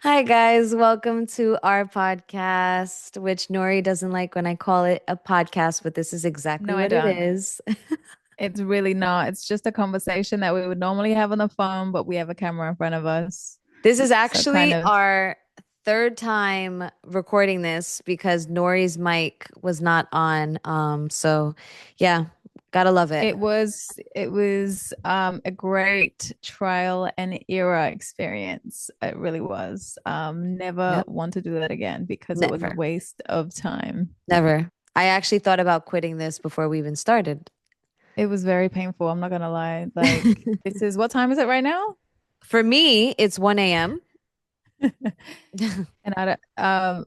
Hi, guys. Welcome to our podcast, which Nori doesn't like when I call it a podcast, but this is exactly No, I what it don't. is. It's really not. It's just a conversation that we would normally have on the phone, but we have a camera in front of us. This is So kind actually of, our third time recording this because Nori's mic was not on. So yeah, gotta love it. it was a great trial and error experience. It really was. Never Yep. want to do that again because it was a Never, waste of time. never. I actually thought about quitting this before we even started. It was very painful. I'm not gonna lie. Like, this is what time is it right now? For me, it's 1 a.m. And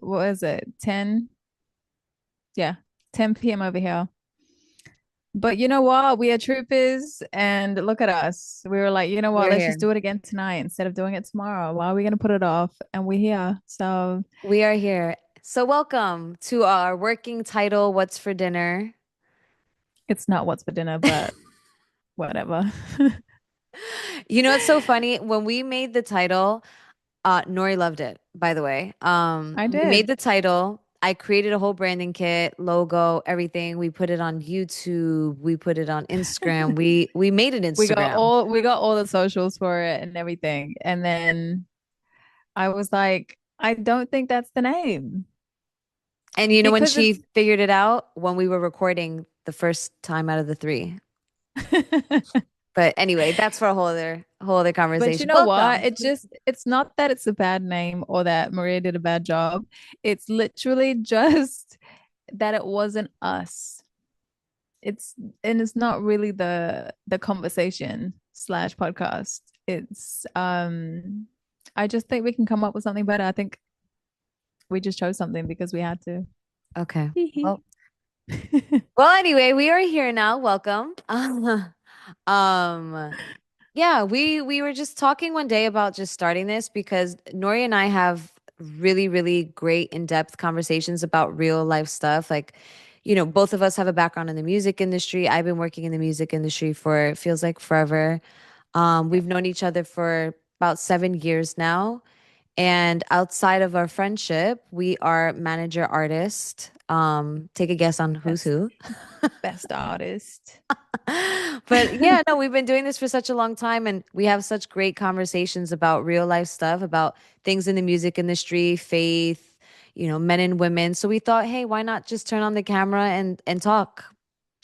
what is it? 10? Yeah, 10 p.m. over here. But you know what? We are troopers and look at us. We were like, you know what? We're Let's just here. do it again tonight instead of doing it tomorrow. Why are we going to put it off? And we're here. So We are here. So welcome to our working title, What's for Dinner? it's not what's for dinner, but whatever. You know, it's so funny. When we made the title, Nori loved it, by the way. I We made did. the title. I created a whole branding kit, logo, everything. We put it on YouTube. We put it on Instagram. We made it We got Instagram. all the socials for it and everything. And then I was like, I don't think that's the name And you know when because it's she figured it out? When we were recording the first time out of the three. But anyway, that's for a whole other But you conversation. know what? Welcome. It's not that it's a bad name or that Maria did a bad job. It's literally just that it wasn't us. It's and it's not really the conversation slash podcast. It's I just think we can come up with something better. I think we just chose something because we had to. Okay. Well, well, anyway, we are here now. Welcome. Um, yeah, we were just talking one day about just starting this because Nori and I have really, really great in-depth conversations about real life stuff. Like, both of us have a background in the music industry. I've been working in the music industry for it feels like forever. Yep. We've known each other for about 7 years now. And outside of our friendship, we are manager artist. Take a guess on who's Best who. best artist. But yeah, no, we've been doing this for such a long time and we have such great conversations about real life stuff, about things in the music industry, faith, men and women. So we thought, hey, why not just turn on the camera and talk?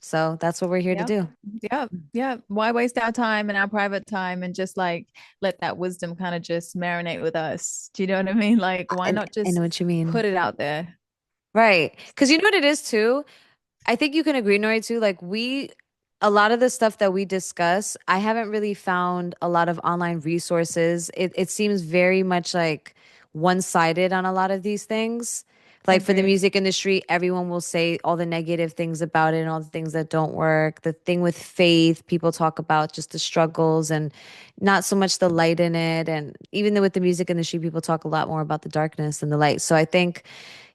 So that's what we're here to Yep. do. Yep. Yep. Why waste our time and our private time and just like let that wisdom kind of just marinate with us? Do you know what I mean? Like, why And not I just know what you mean. put it out there? Right. Because you know what it is too? I think you can agree, Nori, too. Like a lot of the stuff that we discuss, I haven't really found a lot of online resources. It seems very much like one-sided on a lot of these things. Like for the Agreed. music industry, everyone will say all the negative things about it and all the things that don't work. The thing with faith, people talk about just the struggles and not so much the light in it. And even though with the music industry, people talk a lot more about the darkness and the light. So I think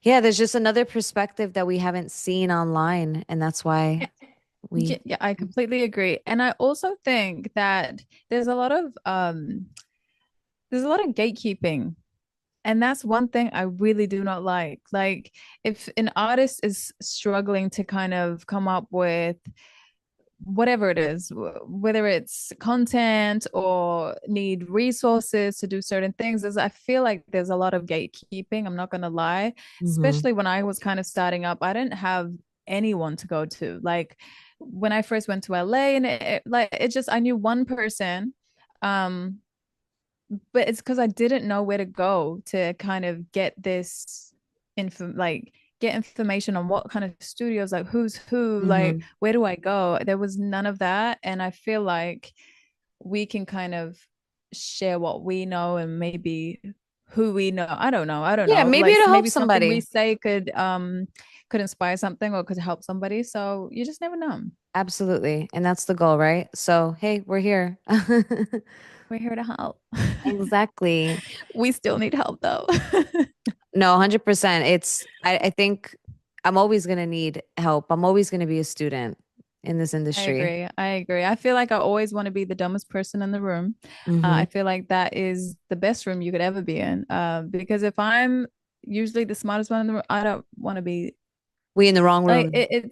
yeah, there's just another perspective that we haven't seen online, and that's why Yeah, we. yeah, I completely agree. And I also think that there's a lot of there's a lot of gatekeeping. And that's one thing I really do not like. Like, if an artist is struggling to kind of come up with whatever it is, whether it's content or need resources to do certain things, I feel like there's a lot of gatekeeping. I'm not going to lie. Mhm. Especially when I was kind of starting up, I didn't have anyone to go to. Like, when I first went to LA, and it just, I knew one person. Um, but it's because I didn't know where to go to kind of get this info, like get information on what kind of studios, like who's who, like Mhm. where do I go? There was none of that, and I feel like we can kind of share what we know and maybe who we know. I don't know. I don't Yeah, know. maybe Like, it'll help maybe something we somebody. say could inspire something or could help somebody. So you just never know. Absolutely, and that's the goal, right? So, hey, we're here. We're here to help. Exactly. We still need help though. No, 100%. I think I'm always gonna need help. I'm always gonna be a student. in this I industry. agree. I agree. I feel like I always want to be the dumbest person in the room. Hmm. I feel like that is the best room you could ever be in. Because if I'm usually the smartest one in the room, I don't want to be We in the wrong like room.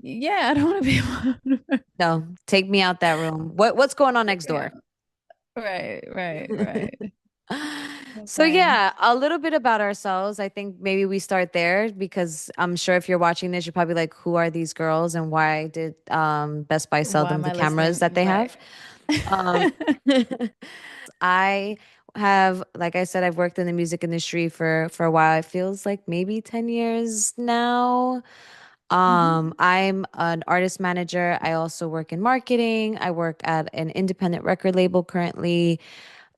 yeah, I don't want to be one. No, take me out that room. What's going on next Yeah. door? Right, right, right. So Okay. yeah, a little bit about ourselves. I think maybe we start there because I'm sure if you're watching this, you're probably like, who are these girls and why did Best Buy sell Why them am the I cameras listening? that they Right. have? Um, I have, like I said, I've worked in the music industry for a while. It feels like maybe 10 years now. Mhm. I'm an artist manager. I also work in marketing. I work at an independent record label currently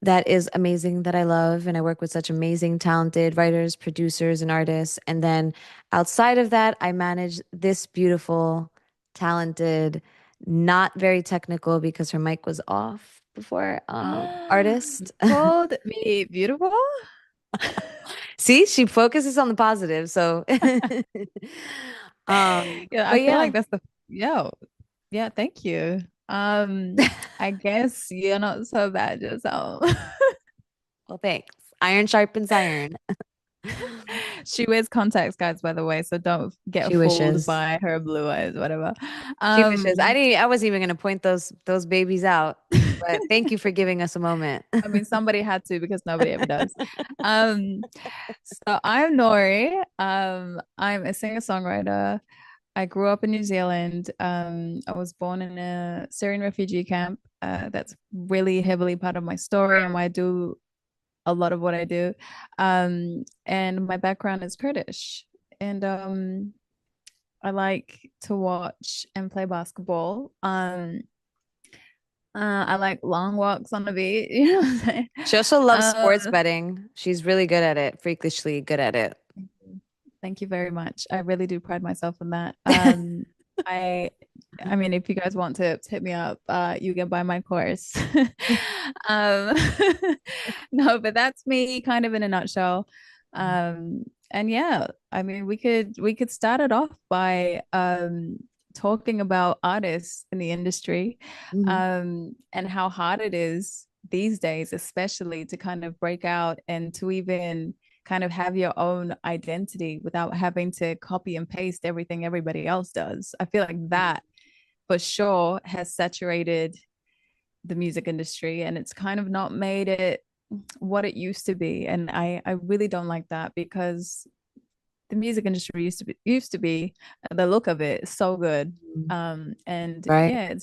that is amazing that I love. And I work with such amazing, talented writers, producers, and artists. And then outside of that, I manage this beautiful, talented, not very technical because her mic was off before, You artist. called me beautiful? See, she focuses on the positive. So, Yeah, I but feel like yeah, that's the yo. Yeah, thank you. I guess you're not so bad yourself. well, thanks. Iron sharpens iron. She wears contacts, guys, by the way, so don't get She fooled wishes. by her blue eyes, whatever. She wishes. Um, I wasn't even gonna point those babies out, but thank you for giving us a moment. I mean, somebody had to because nobody ever does. Um, so I'm Nori. I'm a singer-songwriter. I grew up in New Zealand. I was born in a Syrian refugee camp. That's really heavily part of my story and why I do a lot of what I do. And my background is Kurdish. And I like to watch and play basketball. I like long walks on the beach. You know what I'm saying? She also loves sports Um, betting. She's really good at it, freakishly good at it. Thank you very much. I really do pride myself in that. I I mean, if you guys want tips, hit me up. You can buy my course. Um, no, but that's me kind of in a nutshell. And yeah, I mean, we could start it off by talking about artists in the industry, Mhm. and how hard it is these days, especially to kind of break out and to even kind of have your own identity without having to copy and paste everything everybody else does. I feel like that for sure has saturated the music industry and it's kind of not made it what it used to be. And I really don't like that because the music industry used to be the look of it so good. And Right. yeah,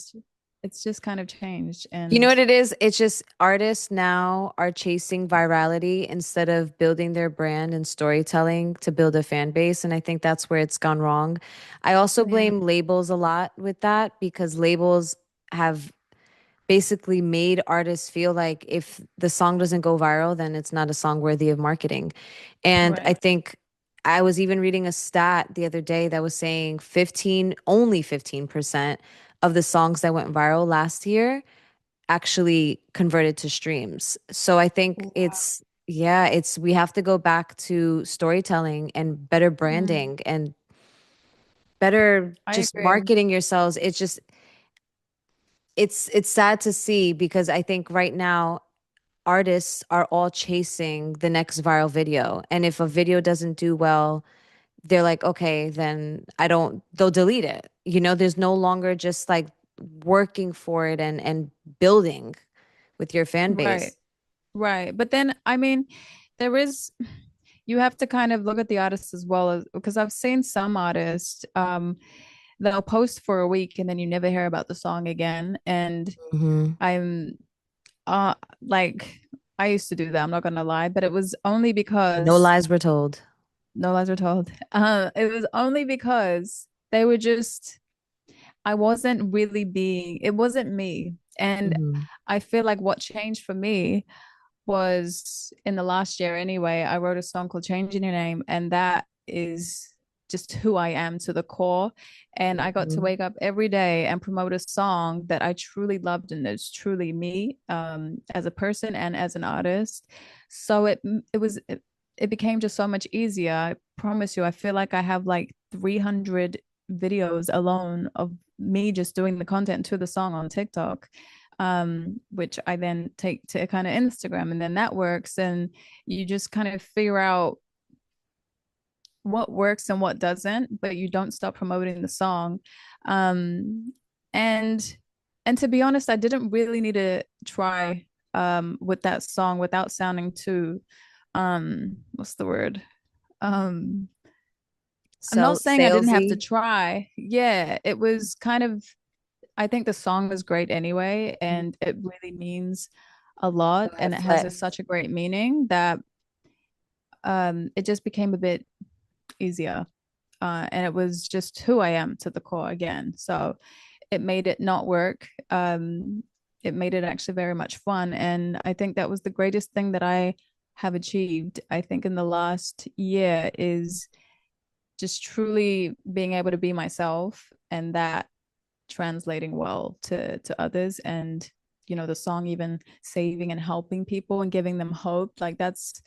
it's just kind of changed. You know And what it is? It's just artists now are chasing virality instead of building their brand and storytelling to build a fan base. And I think that's where it's gone wrong. I also yeah, blame labels a lot with that because labels have basically made artists feel like if the song doesn't go viral, then it's not a song worthy of marketing. And I right. think I was even reading a stat the other day that was saying only 15% of the songs that went viral last year actually converted to streams. So I think Wow. we have to go back to storytelling and better Mm, branding and better I just agree. marketing yourselves. It's sad to see because I think right now artists are all chasing the next viral video. And if a video doesn't do well, they're like, okay, then they'll delete it. There's no longer just like working for it and building with your fan Right. base. Right. But then, I mean, there is, you have to kind of look at the artists as well as, because I've seen some artists, they'll post for a week and then you never hear about the song again. And Hmm. I'm, uh, like, I used to do that. I'm not gonna lie, but it was only No because lies were told. no lies were told. It was only because they were just, I wasn't really being, it wasn't me. And Hmm. I feel like what changed for me was in the last year anyway. I wrote a song called Changing Your Name, and that is just who I am to the core. And I got to Hmm. wake up every day and promote a song that I truly loved and is truly me, as a person and as an artist. So it became just so much easier. I promise you, I feel like I have like 300 videos alone of me just doing the content to the song on TikTok, which I then take to kind of Instagram, and then that works. And you just kind of figure out what works and what doesn't, but you don't stop promoting the song. Um, and and to be honest, I didn't really need to try with that song without sounding too what's the word? Um I'm not So saying I didn't have to salesy. try. Yeah, it was kind of, I think the song is great anyway, Mhm. and it really means a Go lot, ahead, and it has Flay. such a great meaning that it just became a bit easier. And it was just who I am to the core again. So it made it not work. It made it actually very much fun. And I think that was the greatest thing that I have achieved, I think, in the last year is just truly being able to be myself, and that translating well to others, and the song even saving and helping people and giving them hope. Like that's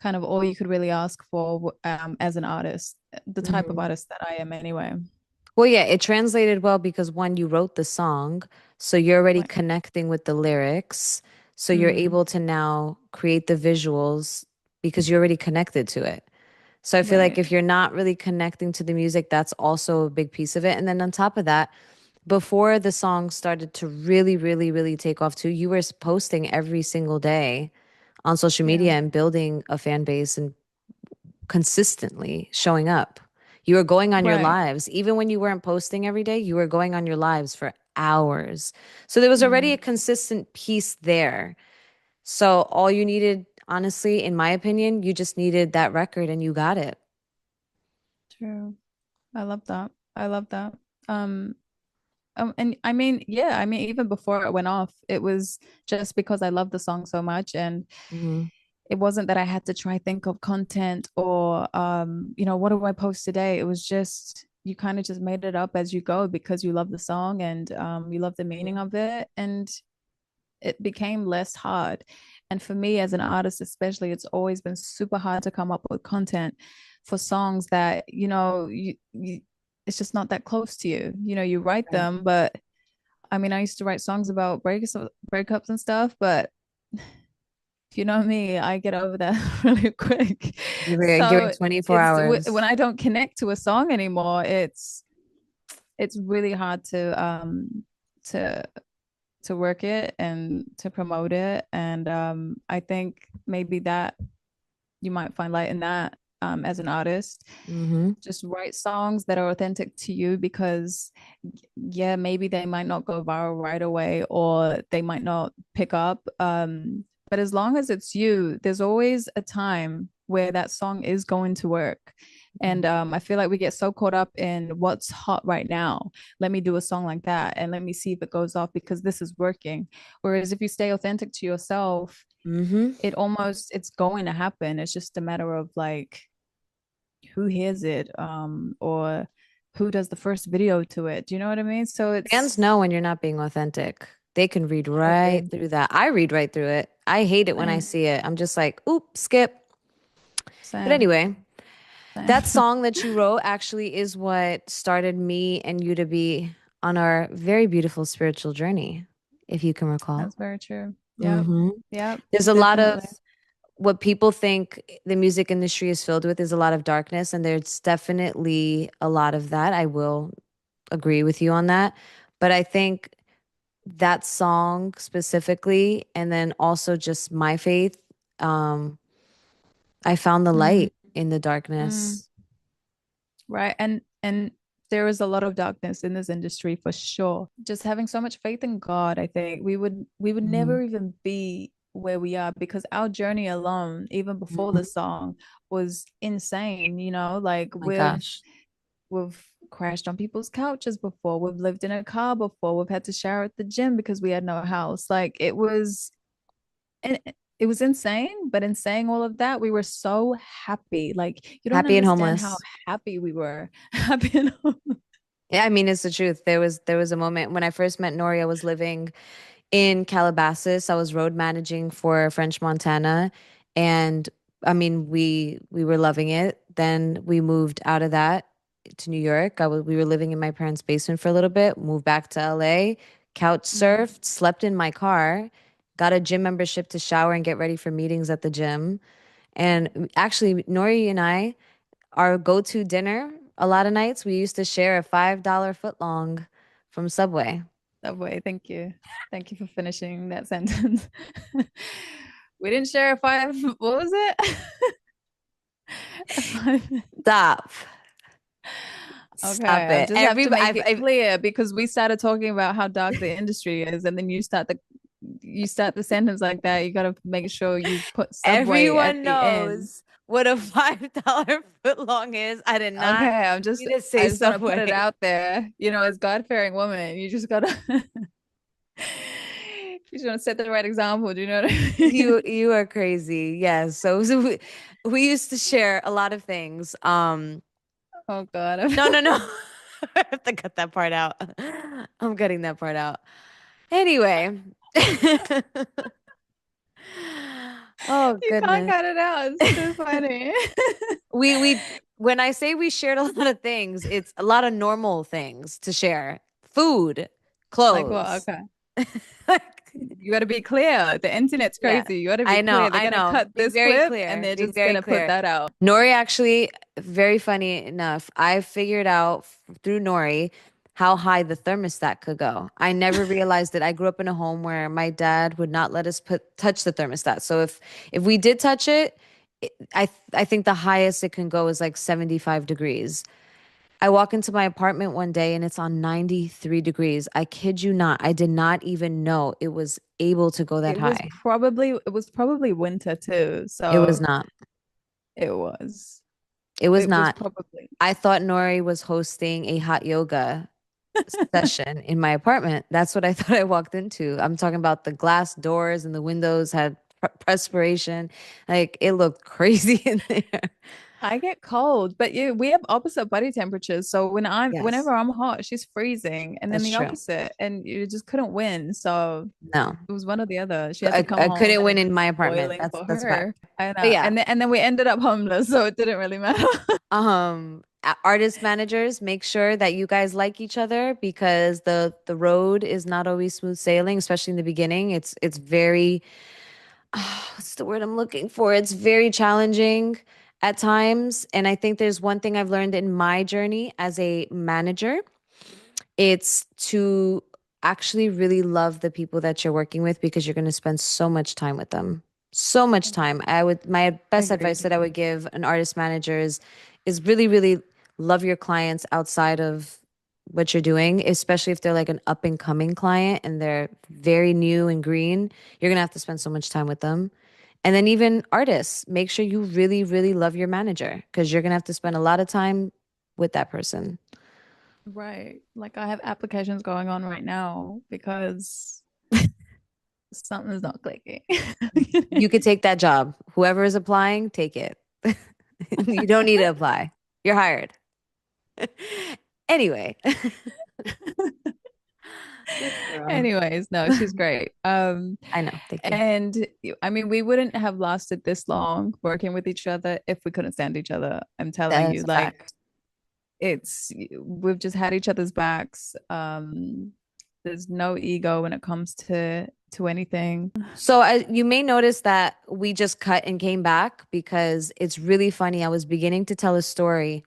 kind of all you could really ask for as an artist, the type of Mhm. artist that I am anyway. Well, yeah, it translated well because one, you wrote the song, so you're already Like, connecting with the lyrics. So you're mm, able to now create the visuals because you're already connected to it. So I feel like right. if you're not really connecting to the music, that's also a big piece of it. And then on top of that, before the song started to really, really, really take off too, you were posting every single day on social Yeah. media and building a fan base and consistently showing up. You were going on your Right. lives. Even when you weren't posting every day, you were going on your lives for hours. So there was already a Mm, consistent piece there. So all you needed, honestly, in my opinion, you just needed that record and you got it. true. I love that. I love that. Um, and I mean, yeah, I mean, even before it went off, it was just because I love the song so much, and Hmm. it wasn't that I had to try think of content or what do I post today? It was just you kind of just made it up as you go because you love the song, and you love the meaning of it, and it became less hard. And for me as an artist, especially, it's always been super hard to come up with content for songs that, it's just not that close to you. You write Right. them, but I mean, I used to write songs about breakups and stuff, but if you know me, I get over that really quick. Give it So 24 it's when hours. I don't connect to a song anymore, it's really hard to to work it and to promote it. And I think maybe that you might find light in that as an artist. Hmm. Just write songs that are authentic to you because, yeah, maybe they might not go viral right away or they might not pick up. But as long as it's you, there's always a time where that song is going to work. And I feel like we get so caught up in what's hot right now. Let me do a song like that and let me see if it goes off because this is working. Whereas if you stay authentic to yourself, Hmm. it's going to happen. It's just a matter of like who hears it or who does the first video to it. Do you know what I mean? So Fans it's know when you're not being authentic. They can read I right agree. through that. I read right through it. I hate it when I Same, see it. I'm just like, oop, skip. But same, anyway, same. that song that you wrote actually is what started me and you to be on our very beautiful spiritual journey, if you can recall. That's very true. Yep. Hmm. Yep. There's a lot of Definitely. what people think the music industry is filled with is a lot of darkness, and there's definitely a lot of that. I will agree with you on that. But I think that song specifically, and then also just my faith, um, I found the Mm, light in the mm. darkness. Right. And there is a lot of darkness in this industry for sure. Just having so much faith in God, I think we would Mm. never even be where we are because our journey alone, even before the Mhm. song, was insane. Like My we've gosh. we've crashed on people's couches before, we've lived in a car before, we've had to shower at the gym because we had no house. Like and it was insane, but in saying all of that, we were so happy. Like you don't Happy and understand how homeless. happy we were. Happy and Yeah, I mean it's the truth. There was a moment when I first met Nori, I was living in Calabasas. I was road managing for French Montana, and I mean we were loving it. Then we moved out of that. to New York. We were living in my parents' basement for a little bit, moved back to LA, couch Mm. surfed, slept in my car, got a gym membership to shower and get ready for meetings at the gym. And actually, Nori and I, our go-to dinner, a lot of nights, we used to share a $5 footlong from Subway. Subway, thank you. Thank you for finishing that sentence. We didn't share a five. What was it? A five. Stop. Okay, Stop I it. just have to make it clear because we started talking about how dark the industry is, and then you start the sentence like that. You got to make sure you put Subway at Everyone the end. knows what a $5 footlong is. I did Okay, not mean to I say just want to put it Subway. out there. As God-fearing woman, you just gotta you just want to set the right example. Do you know what I mean? You are crazy. Yes. We used to share a lot of things. Oh God. No, no, no. I have to cut that part out. I'm cutting that part out. Anyway. Oh You can't goodness. cut it out. It's too funny. We when I say we shared a lot of things, it's a lot of normal things to share. Food, Like what? clothes. Okay. Like, You got to be clear. The internet's yeah, crazy. You got to be clear. They're I gonna know. cut this clip and they're Being just very gonna put clear. that out. Nori actually, very funny enough, I figured out through Nori how high the thermostat could go. I never realized it. I grew up in a home where my dad would not let us touch the thermostat. So if we did touch it, I think the highest it can go is like 75 degrees. I walk into my apartment one day and it's on 93 degrees. I kid you not. I did not even know it was able to go that high. It was probably winter too. It was So not. it was. It was It was not. probably. I thought Nori was hosting a hot yoga session in my apartment. That's what I thought I walked into. I'm talking about the glass doors and the windows had perspiration. Like it looked crazy in there. I get cold, but we have opposite body temperatures. So Yes, whenever I'm hot, she's freezing, and then that's the true. opposite, and you just couldn't win. So No, it was one or the other. She had to come I home, couldn't and win it was in my apartment. boiling for That's a fact. her. I But know, yeah, and then we ended up homeless, so it didn't really matter. artist managers, make sure that you guys like each other because the road is not always smooth sailing, especially in the beginning. It's very what's the word I'm looking for? It's very challenging at times. And I think there's one thing I've learned in my journey as a manager. It's to actually really love the people that you're working with because you're going to spend so much time with them. So much time. My best advice Agreed. that I would give an artist manager is really, really love your clients outside of what you're doing, especially if they're like an up and coming client and they're very new and green. You're going to have to spend so much time with them. And then even artists, make sure you really, really love your manager because you're going to have to spend a lot of time with that person. Right. Like I have applications going on right now because something's not clicking. You could take that job. Whoever is applying, take it. You don't need to apply. You're hired. Anyway, this girl. Anyways, no, she's great. I know. Thank you. And I mean, we wouldn't have lasted this long working with each other if we couldn't stand each other. I'm telling That's you, a like fact. we've just had each other's backs. There's no ego when it comes to anything. So you may notice that we just cut and came back because it's really funny. I was beginning to tell a story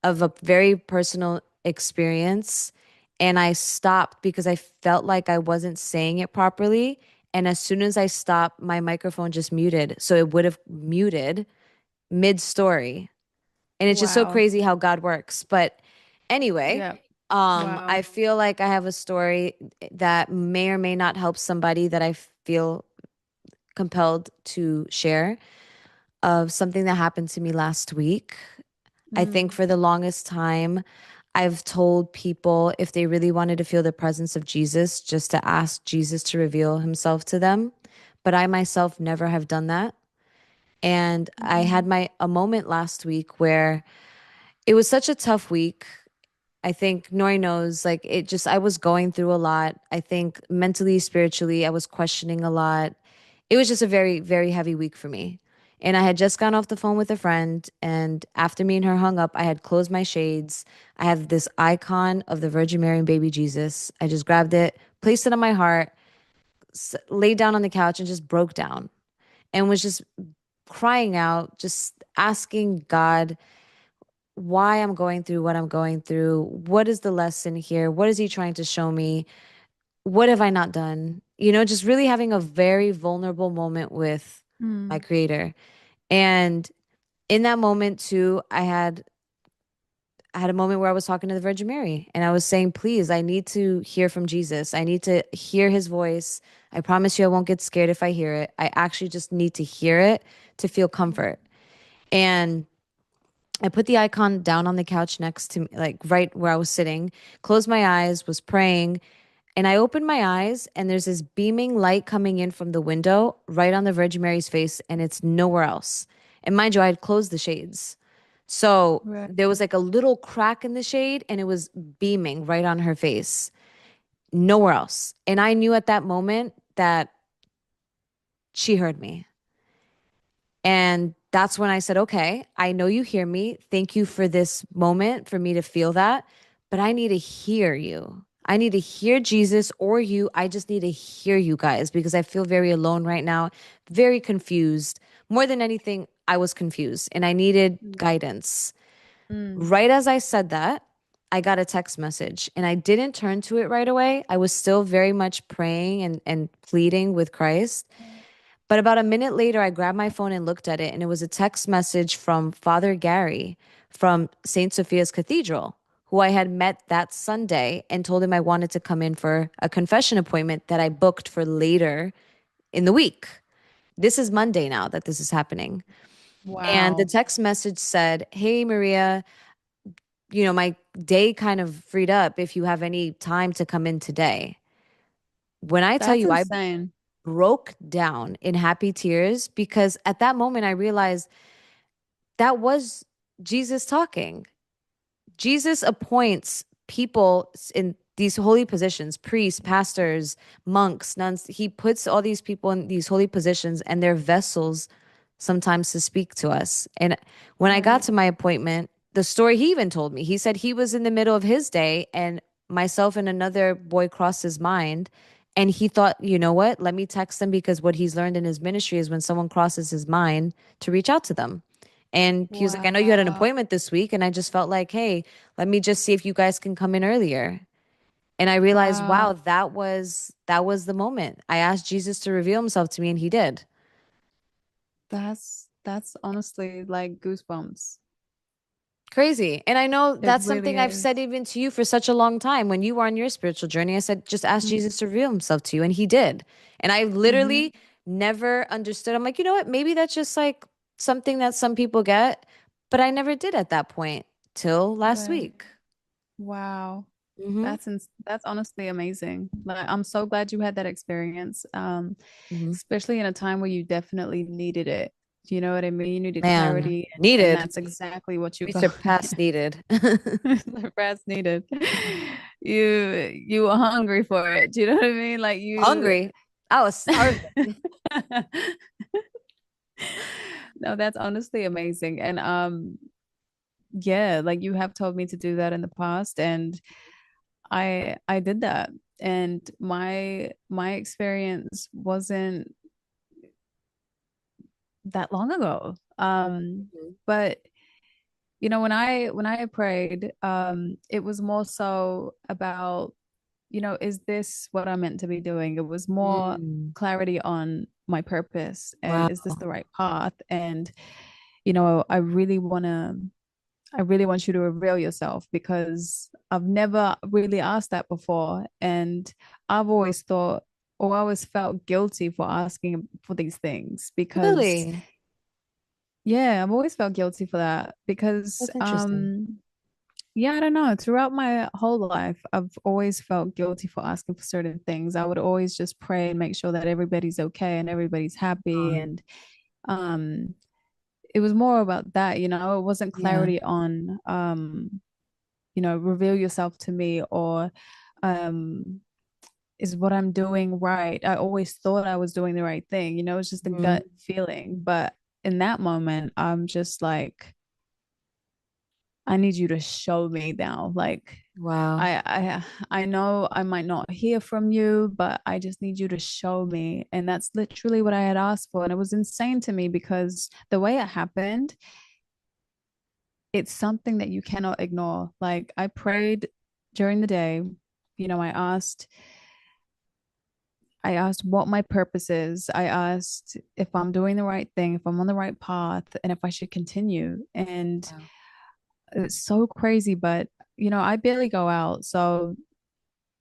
of a very personal experience, and I stopped because I felt like I wasn't saying it properly. And as soon as I stopped, my microphone just muted. So it would have muted mid-story. And it's just so Wow. crazy how God works. But anyway, Yeah. I Wow. feel like I have a story that may or may not help somebody that I feel compelled to share of something that happened to me last week. I think Mm, for the longest time, I've told people if they really wanted to feel the presence of Jesus, just to ask Jesus to reveal himself to them. But I myself never have done that. And I had mm, a moment last week where it was such a tough week. I think Nori knows, like, I was going through a lot. I think mentally, spiritually, I was questioning a lot. It was just a very, very heavy week for me. And I had just gone off the phone with a friend, and after me and her hung up, I had closed my shades. I have this icon of the Virgin Mary and baby Jesus. I just grabbed it, placed it on my heart, laid down on the couch, and just broke down and was just crying out, just asking God why I'm going through what I'm going through. What is the lesson here? What is He trying to show me? What have I not done? Just really having a very vulnerable moment with my Mm. Creator. And in that moment too, I had a moment where I was talking to the Virgin Mary and I was saying, please, I need to hear from Jesus. I need to hear his voice. I promise you I won't get scared if I hear it. I actually just need to hear it to feel comfort. And I put the icon down on the couch next to me, like right where I was sitting, closed my eyes, was praying, and I opened my eyes, and there's this beaming light coming in from the window right on the Virgin Mary's face, and it's nowhere else. And mind you, I had closed the shades. So Right. there was like a little crack in the shade, and it was beaming right on her face, nowhere else. And I knew at that moment that she heard me. And that's when I said, okay, I know you hear me. Thank you for this moment for me to feel that, but I need to hear you. I need to hear Jesus or you. I just need to hear you guys because I feel very alone right now, very confused. More than anything, I was confused and I needed Mm. guidance. Mm. Right as I said that, I got a text message and I didn't turn to it right away. I was still very much praying and pleading with Christ. But about a minute later, I grabbed my phone and looked at it, and it was a text message from Father Gary from St. Sophia's Cathedral, who I had met that Sunday and told him I wanted to come in for a confession appointment that I booked for later in the week. This is Monday now that this is happening. And the Wow. text message said, hey, Maria, my day kind of freed up if you have any time to come in today. When I tell That's you, I insane. broke down in happy tears because at that moment I realized that was Jesus talking. Jesus appoints people in these holy positions, priests, pastors, monks, nuns. He puts all these people in these holy positions and they're vessels sometimes to speak to us. And when I got Right. to my appointment, the story he even told me, he said he was in the middle of his day and myself and another boy crossed his mind. And he thought, you know what? Let me text them because what he's learned in his ministry is when someone crosses his mind to reach out to them. And he was like, I know you had an Wow. appointment this week. And I just felt like, hey, let me just see if you guys can come in earlier. And I realized, Wow. wow, that was the moment. I asked Jesus to reveal himself to me and he did. That's honestly like goosebumps. Crazy. And I know It that's really something I've said is. even to you for such a long time. When you were on your spiritual journey, I said, just ask Jesus to reveal himself to you. And he did. And I Mm-hmm. literally never understood. I'm like, you know what? Maybe that's just like something that some people get. But I never did at that point till last Right. week. Wow. Hmm. That's honestly amazing. Like I'm so glad you had that experience. Hmm. Especially in a time where you definitely needed it. Do you know what I mean? You needed Man, clarity and needed. that's exactly what you We got. surpassed needed. The rest needed. You were hungry for it. Do you know what I mean? Like you Hungry. I was starving. No, that's honestly amazing. And yeah, like you have told me to do that in the past and I did that. And my experience wasn't that long ago. Mhm. But when I prayed, it was more so about, is this what I'm meant to be doing? It was more Mm. clarity on my purpose and Wow. is this the right path? And I really want you to reveal yourself because I've never really asked that before. And I've always thought, or I always felt guilty for asking for these things because, Really? yeah, I've always felt guilty for that because, That's interesting. yeah, I don't know. Throughout my whole life, I've always felt guilty for asking for certain things. I would always just pray and make sure that everybody's okay and everybody's happy. Um, And, it was more about that, it wasn't yeah. clarity on, reveal yourself to me or um is what I'm doing right. I always thought I was doing the right thing. It's just a Mhm. gut feeling, but in that moment, I'm just like, I need you to show me now. Like, Wow. I know I might not hear from you, but I just need you to show me. And that's literally what I had asked for. And it was insane to me because the way it happened, it's something that you cannot ignore. Like I prayed during the day, you know, I asked what my purpose is. I asked if I'm doing the right thing, if I'm on the right path, and if I should continue. And Wow. it's so crazy, but you know, I barely go out. So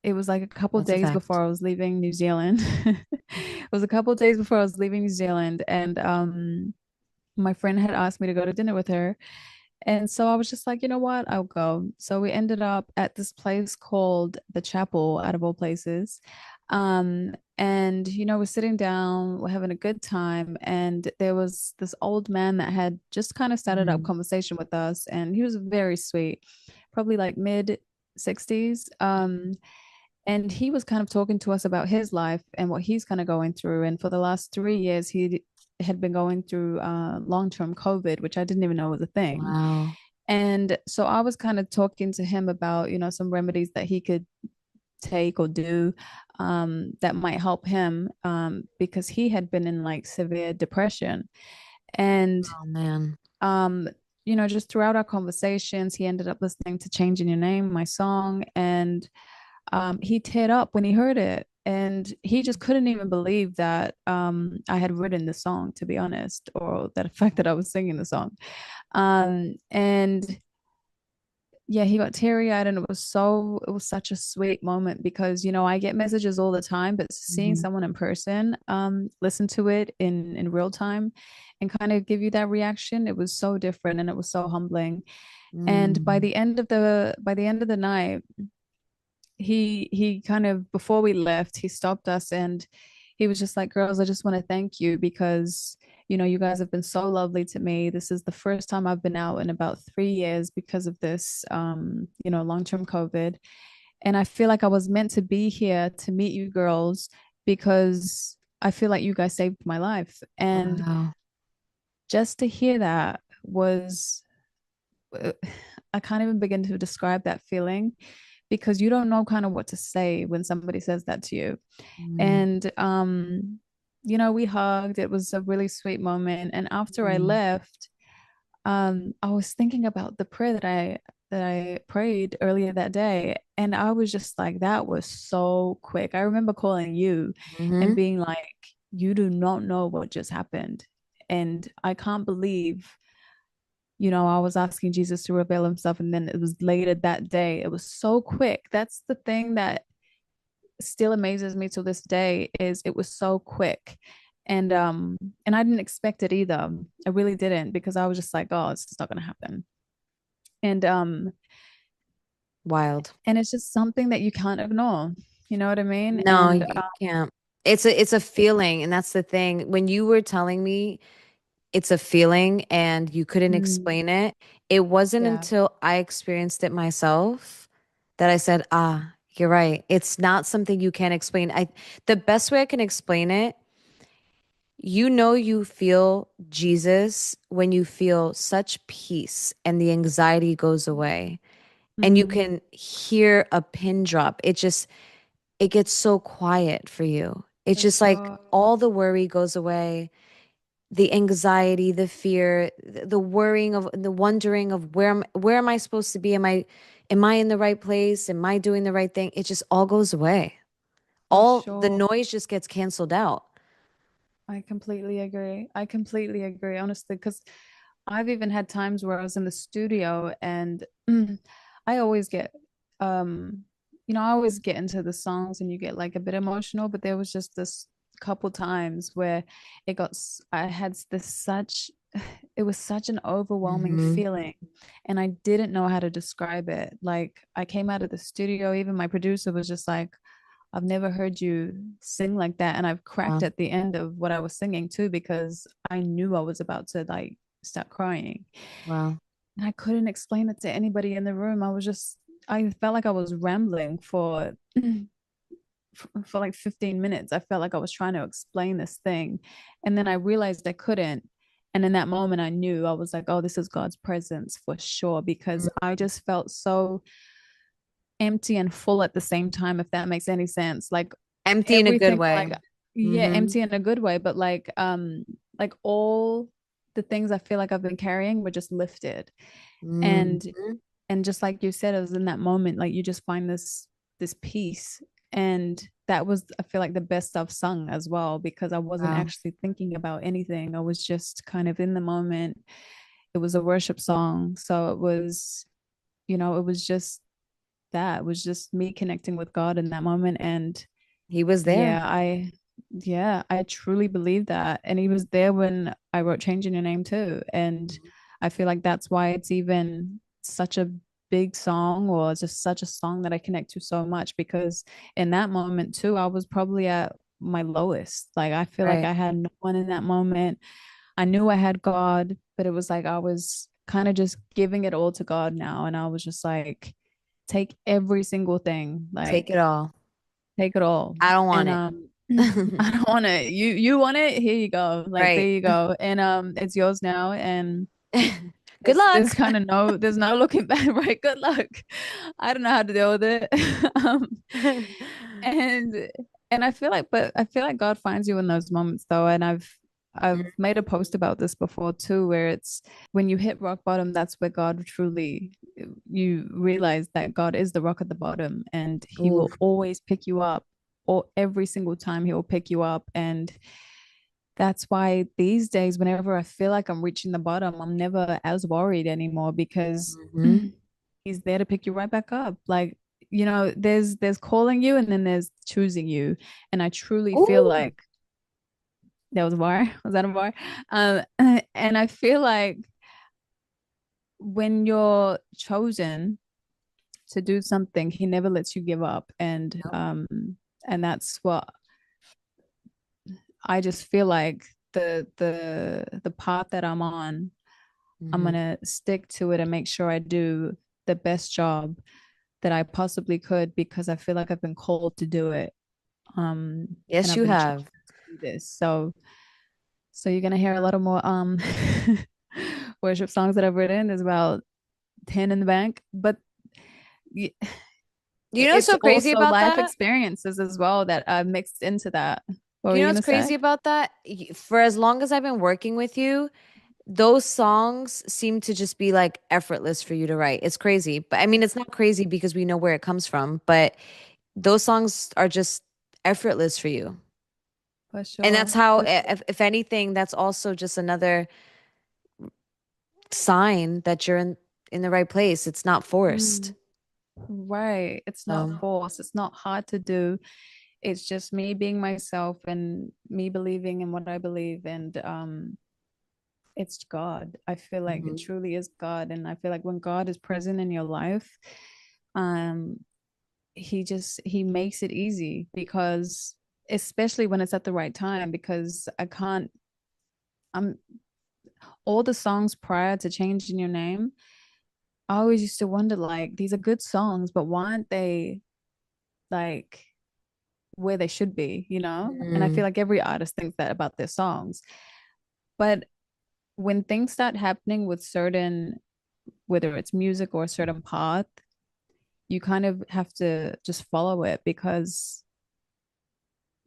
it was like a couple That's a days before fact. I was leaving New Zealand. It was a couple days before I was leaving New Zealand, and my friend had asked me to go to dinner with her. And so I was just like, you know what, I'll go. So we ended up at this place called the Chapel, out of all places. And you know, we're sitting down, we're having a good time, and there was this old man that had just kind of started up Mhm. conversation with us, and he was very sweet, probably like mid 60s. And he was kind of talking to us about his life and what he's kind of going through. And for the last 3 years, he had been going through long-term COVID, which I didn't even know was a thing. Wow. And so I was kind of talking to him about, you know, some remedies that he could take or do that might help him because he had been in like severe depression. And, Oh man. um, you know, just throughout our conversations, he ended up listening to Changing Your Name, my song, and he teared up when he heard it. And he just couldn't even believe that I had written the song, to be honest, or that the fact that I was singing the song. And yeah, he got teary-eyed, and it was such a sweet moment because, you know, I get messages all the time, but seeing Mhm. someone in person, listen to it in real time and kind of give you that reaction, it was so different and it was so humbling. And Mm. by the end of the night, he kind of, before we left, he stopped us and he was just like, girls, I just want to thank you because, you know, you guys have been so lovely to me. This is the first time I've been out in about 3 years because of this you know, long-term COVID. And I feel like I was meant to be here to meet you girls because I feel like you guys saved my life. And Wow. just to hear that was I can't even begin to describe that feeling because you don't know kind of what to say when somebody says that to you. Mm. And you know, we hugged. It was a really sweet moment. And after I Mm. left, I was thinking about the prayer that I prayed earlier that day. And I was just like, that was so quick. I remember calling you and Mhm. being like, you do not know what just happened. And I can't believe, you know, I was asking Jesus to reveal himself, and then it was later that day. It was so quick. That's the thing that still amazes me to this day is it was so quick. And I didn't expect it either. I really didn't because I was just like, oh, it's just not gonna happen. And Wild. and it's just something that you can't ignore. You know what I mean? No, And you can't. It's a feeling, and that's the thing. When you were telling me it's a feeling and you couldn't mm, explain it, it wasn't yeah. until I experienced it myself that I said, "Ah, you're right. It's not something you can explain." The best way I can explain it, you know you feel Jesus when you feel such peace and the anxiety goes away and you Mm, can hear a pin drop. It gets so quiet for you. It's for just like sure. all the worry goes away, the anxiety, the fear, the worrying of the wondering of where am I supposed to be? Am I in the right place? Am I doing the right thing? It just all goes away. For All the sure. noise just gets canceled out. I completely agree. I completely agree, honestly, because I've even had times where I was in the studio and I always get, um, you know, I always get into the songs and you get like a bit emotional, but there was just this couple times where I had this such, it was such an overwhelming Hmm. feeling and I didn't know how to describe it. Like I came out of the studio, even my producer was just like, I've never heard you sing like that. And I've cracked Wow. at the end of what I was singing too, because I knew I was about to like start crying. Wow. And I couldn't explain it to anybody in the room. I felt like I was rambling for like 15 minutes. I felt like I was trying to explain this thing. And then I realized I couldn't. And in that moment, I knew I was like, oh, this is God's presence for sure, because I Mm. just felt so empty and full at the same time, if that makes any sense. Like Empty in a good everything, like, way. yeah, Mm-hmm. empty in a good way, but like all the things I feel like I've been carrying were just lifted. And Mm-hmm. just like you said, it was in that moment, like you just find this peace. And that was, I feel like, the best I've sung as well, because I wasn't Wow. actually thinking about anything. I was just kind of in the moment. It was a worship song, so it was, it was just that. It was just me connecting with God in that moment. And He was there. yeah, I truly believe that. And he was there when I wrote Changing Your Name too. And I feel like that's why it's even such a big song, or just such a song that I connect to so much, because in that moment too, I was probably at my lowest. Like I feel like Right. I had no one in that moment. I knew I had God, but it was like I was kind of just giving it all to God now. And I was just like, take every single thing, Take it like all. take it all. I don't want And it. I don't want it. You want it? Here you go. Like there Right. you go. And it's yours now. And Good there's luck. kind of there's no looking back, right? Good luck. I don't know how to deal with it. um and I feel like, but I feel like God finds you in those moments though. And I've made a post about this before too, where it's when you hit rock bottom, that's where God truly, you realize that God is the rock at the bottom, and he Ooh. will always pick you up, or every single time he will pick you up. And that's why these days, whenever I feel like I'm reaching the bottom, I'm never as worried anymore, because Hmm. he's there to pick you right back up. Like, there's calling you, and then there's choosing you. And I truly feel Ooh. like that was a bar. Was that a bar? Um, and I feel like when you're chosen to do something, he never lets you give up. Nope. And that's what I just feel like, the path that I'm on, I'm Hmm. gonna stick to it and make sure I do the best job that I possibly could, because I feel like I've been called to do it. And Yes, I've you been chosen have. to do this. So you're gonna hear a lot of more worship songs that I've written. There's about 10 in the bank, but You know what's it's so crazy also about life that? experiences as well that are mixed into that. What were You you know what's gonna say? crazy about that? For as long as I've been working with you, those songs seem to just be like effortless for you to write. It's crazy. But I mean, it's not crazy because we know where it comes from, but those songs are just effortless for you. For And that's sure, how, for sure. if anything, that's also just another sign that you're in the right place. It's not forced. Mm, right. It's not So, forced. It's not hard to do. It's just me being myself and me believing in what I believe. And it's God. I feel like it mhm. truly is God. And I feel like when God is present in your life, um, he makes it easy, because especially when it's at the right time, because I'm all the songs prior to Changing Your Name, I always used to wonder, like, these are good songs, but why aren't they like where they should be, you know? And I Mm. feel like every artist thinks that about their songs. But when things start happening with certain, whether it's music or a certain path, you kind of have to just follow it, because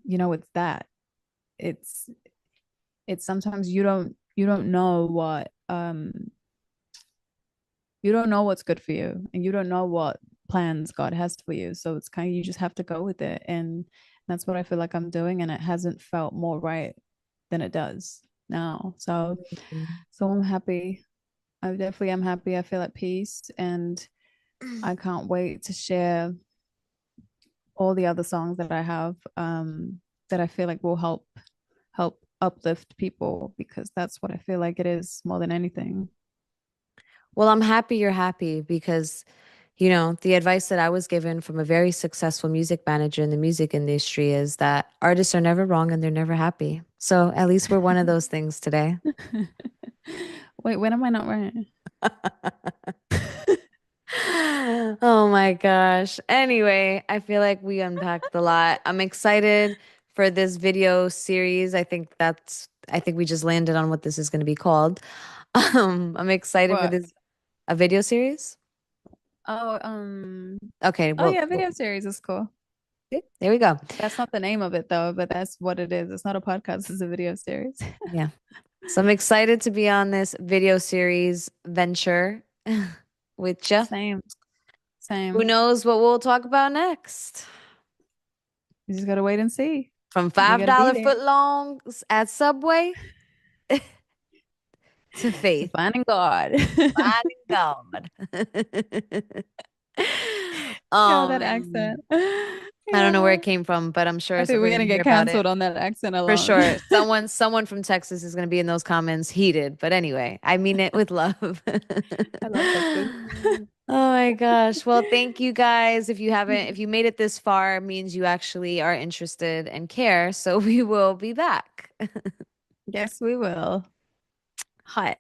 it's that. It's it's sometimes you don't know what's good for you, and you don't know what plans God has for you. So it's kind of, you just have to go with it. And that's what I feel like I'm doing, and it hasn't felt more right than it does now. So I'm happy. I definitely am happy. I feel at peace, and I can't wait to share all the other songs that I have, that I feel like will help uplift people, because that's what I feel like it is more than anything. Well, I'm happy you're happy because, the advice that I was given from a very successful music manager in the music industry is that artists are never wrong and they're never happy. So at least we're one of those things today. Wait, when am I not right? Oh my gosh. Anyway, I feel like we unpacked a lot. I'm excited for this video series. I think that's I think we just landed on what this is going to be called. I'm excited for What? this a video series. Oh, Okay, oh well, yeah, video series is cool. there we go. That's not the name of it though, but that's what it is. It's not a podcast, it's a video series. Yeah. So I'm excited to be on this video series venture with you. Same, Who same. knows what we'll talk about next? You just gotta wait and see. From We gotta be $5 there. footlongs at Subway to To Faith. finding God. Finding God. Yo, Oh that man. accent. I don't know where Yeah. it came from, but I'm sure I think we're we're gonna gonna hear get about it canceled on that accent for alone. sure. Someone from Texas is gonna be in those comments heated. But anyway, I mean it with love. I love Texas. Oh my gosh. Well, thank you guys. If you made it this far, it means you actually are interested and care. So we will be back. Yes, we will. Hot.